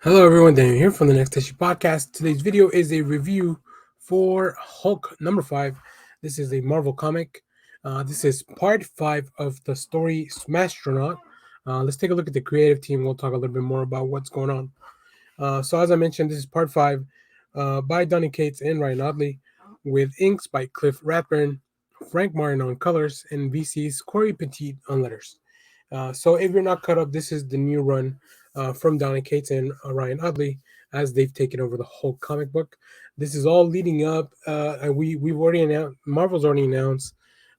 Hello everyone, Daniel here from the Next Issue Podcast. Today's video is a review for Hulk number 5. This is a Marvel comic. This is part 5 of the story Smastronaut. Let's take a look at the creative team. We'll talk a little bit more about what's going on. So as I mentioned, this is part 5 by Donny Cates and Ryan Ottley, with inks by Cliff Rathburn, Frank Martin on colors, and VC's Cory Petit on letters. So if you're not caught up, this is the new run from Donny Cates and Ryan Udley as they've taken over the whole comic book. This is all leading up, and we've already announced. Marvel's already announced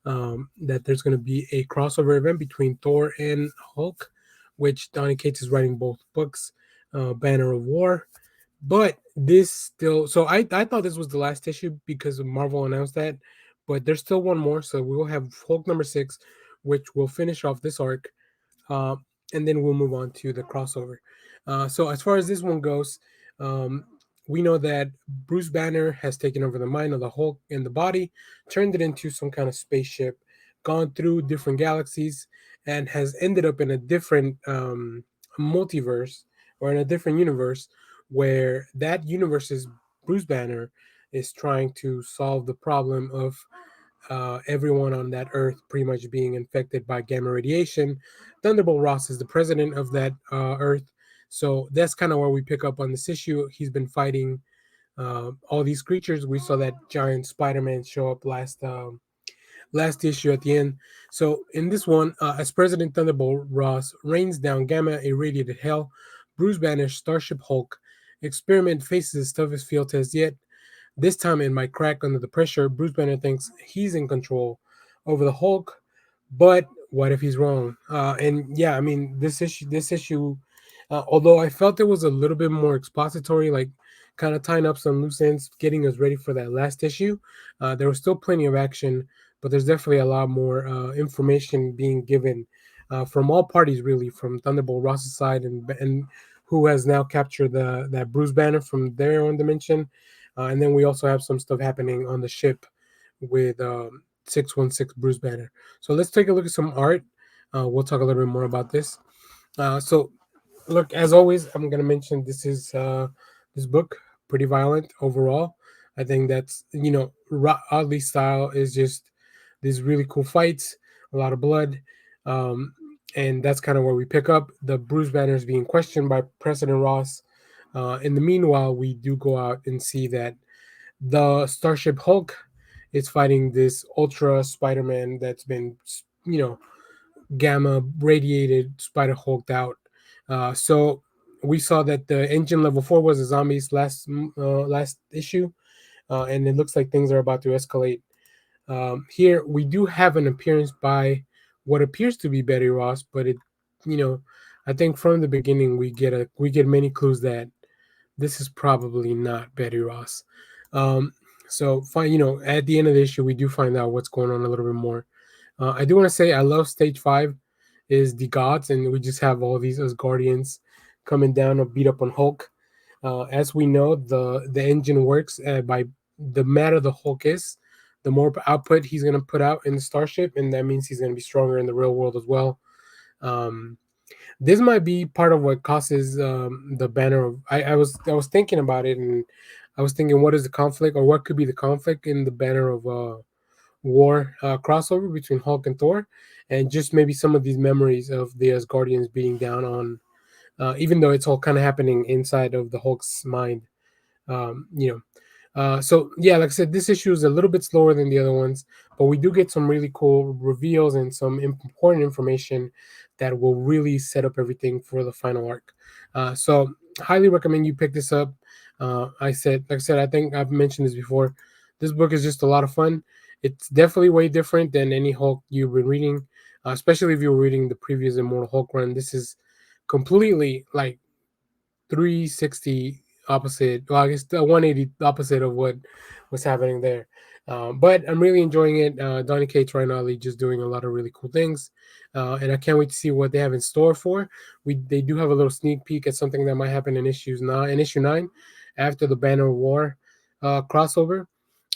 that there's going to be a crossover event between Thor and Hulk, which Donny Cates is writing both books, Banner of War. But this still, so I thought this was the last issue because Marvel announced that, but there's still one more. So we will have Hulk number 6, which will finish off this arc, uh, and then we'll move on to the crossover. So as far as this one goes, um, we know that Bruce Banner has taken over the mind of the Hulk and the body, turned it into some kind of spaceship, gone through different galaxies, and has ended up in a different multiverse, or in a different universe, where that universe's Bruce Banner is trying to solve the problem of everyone on that Earth pretty much being infected by gamma radiation. Thunderbolt Ross is the president of that Earth. So that's kind of where we pick up on this issue. He's been fighting all these creatures. We saw that giant Spider-Man show up last issue at the end. So in this one, as President Thunderbolt Ross rains down gamma irradiated hell, Bruce Banner's Starship Hulk experiment faces his toughest field test yet. This time it might crack under the pressure. Bruce Banner thinks he's in control over the Hulk, but what if he's wrong? And yeah, I mean this issue, although I felt it was a little bit more expository, like kind of tying up some loose ends, getting us ready for that last issue. There was still plenty of action, but there's definitely a lot more information being given from all parties, really, from Thunderbolt Ross's side and who has now captured the that Bruce Banner from their own dimension. And then we also have some stuff happening on the ship with 616 Bruce Banner. So let's take a look at some art. We'll talk a little bit more about this. So, look, as always, I'm going to mention this book, pretty violent overall. I think that's, Oddly's style is just these really cool fights, a lot of blood. Um, and that's kind of where we pick up. The Bruce Banner is being questioned by President Ross. In the meanwhile, we do go out and see that the Starship Hulk is fighting this Ultra Spider-Man that's been, you know, gamma radiated Spider Hulked out. So we saw that the engine level 4 was the zombies last issue, and it looks like things are about to escalate. Here we do have an appearance by what appears to be Betty Ross, but you know, I think from the beginning we get many clues that this is probably not Betty Ross. Um, so fine, at the end of the issue, we do find out what's going on a little bit more. I do want to say I love Stage 5 is the gods, and we just have all these as guardians coming down or beat up on Hulk. As we know, the engine works by the madder the Hulk is, the more output he's going to put out in the starship, and that means he's going to be stronger in the real world as well. Um, this might be part of what causes the banner of. I was thinking about it, and I was thinking, what is the conflict, or what could be the conflict in the banner of war crossover between Hulk and Thor, and just maybe some of these memories of the Asgardians beating down on, even though it's all kind of happening inside of the Hulk's mind. Um, you know, so yeah, like I said, this issue is a little bit slower than the other ones, but we do get some really cool reveals and some important information that will really set up everything for the final arc. So highly recommend you pick this up. Like I said, I think I've mentioned this before. This book is just a lot of fun. It's definitely way different than any Hulk you've been reading, especially if you were reading the previous Immortal Hulk run. This is completely like 360 opposite. Well, I guess the 180 opposite of what was happening there. But I'm really enjoying it. Donny Cates right now, just doing a lot of really cool things, and I can't wait to see what they have in store for. They do have a little sneak peek at something that might happen in issue 9, after the Banner of War crossover.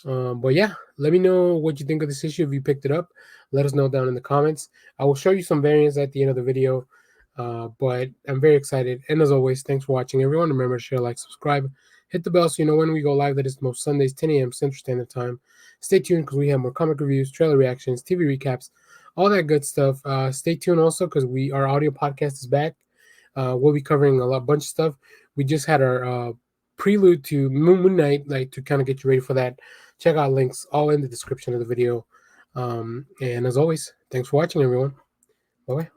But yeah, let me know what you think of this issue if you picked it up. Let us know down in the comments. I will show you some variants at the end of the video. But I'm very excited. And as always, thanks for watching, everyone. Remember to share, like, subscribe, hit the bell so you know when we go live. That is most Sundays, 10 a.m. Central Standard Time. Stay tuned because we have more comic reviews, trailer reactions, TV recaps, all that good stuff. Stay tuned also because our audio podcast is back. We'll be covering bunch of stuff. We just had our prelude to Moon Knight, like to kind of get you ready for that. Check out links all in the description of the video. And as always, thanks for watching, everyone. Bye bye.